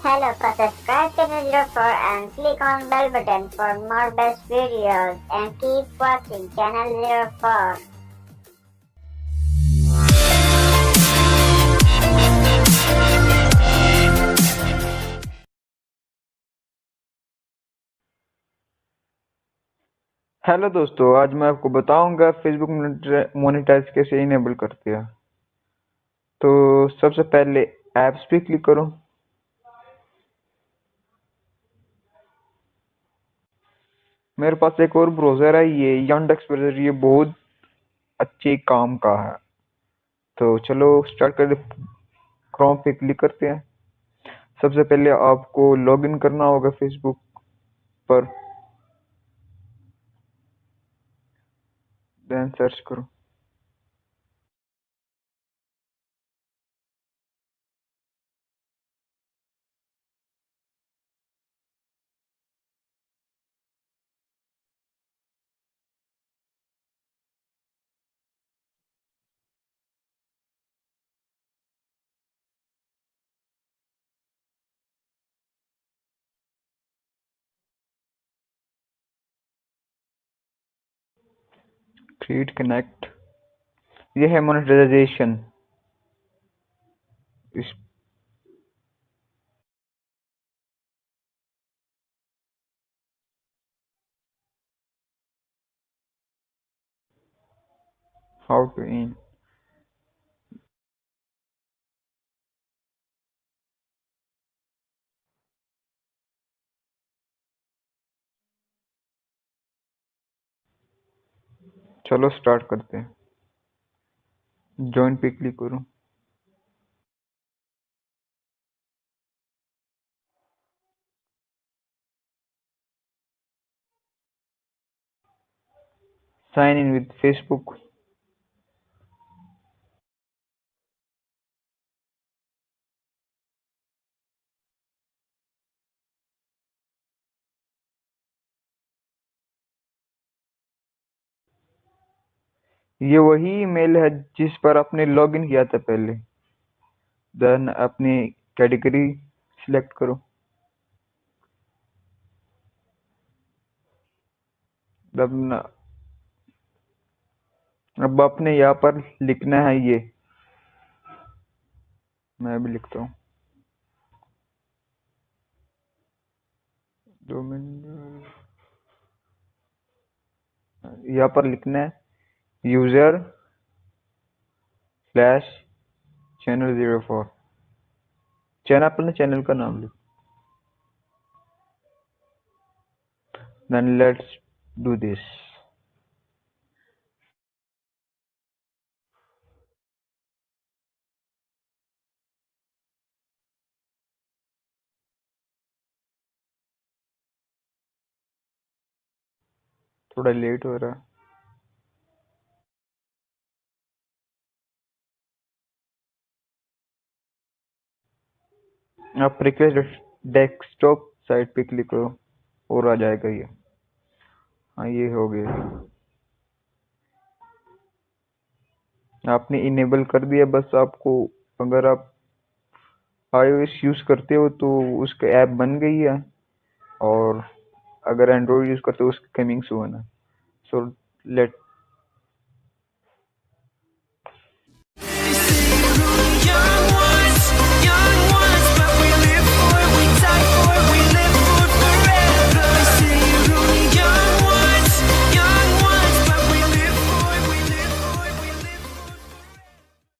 Hello, subscribe channel 04 and click on bell button for more best videos and keep watching channel 04. Hello दोस्तों, आज मैं आपको बताऊंगा Facebook monetise कैसे enable करते हैं। तो सबसे पहले ऐप्स पे क्लिक करो। मेरे पास एक और ब्राउज़र है, ये यांडेक्स ब्राउज़र, ये बहुत अच्छे काम का है। तो चलो स्टार्ट कर दे। क्रोम पे क्लिक करते हैं। सबसे पहले आपको लॉगिन करना होगा फेसबुक पर, देन सर्च करो। क्रिएट कनेक्ट, ये है मोनेटाइजेशन। इस हाउ टू इन, चलो स्टार्ट करते हैं। ज्वाइन पे क्लिक करो। Sign in with Facebook. ये वही ईमेल है जिस पर आपने लॉगिन किया था पहले। देन अपनी कैटेगरी सिलेक्ट करो। अब अब आपने यहाँ पर लिखना है ये, मैं भी लिखता हूँ। दो मिनट, यहाँ पर लिखना है यूजर स्लैश चैनल 04। चैनल अपने चैनल का नाम लिख। Then let's do this. थोड़ा लेट हो रहा है। आप रिक्वेस्ट डेस्कटॉप साइट पे क्लिक करो और आ जाएगा ये। हाँ, ये हो गया। आपने इनेबल कर दिया। बस आपको, अगर आप iOS यूज करते हो तो उसका ऐप बन गई है, और अगर एंड्रॉइड यूज करते हो उसकी कमिंग सून है। So let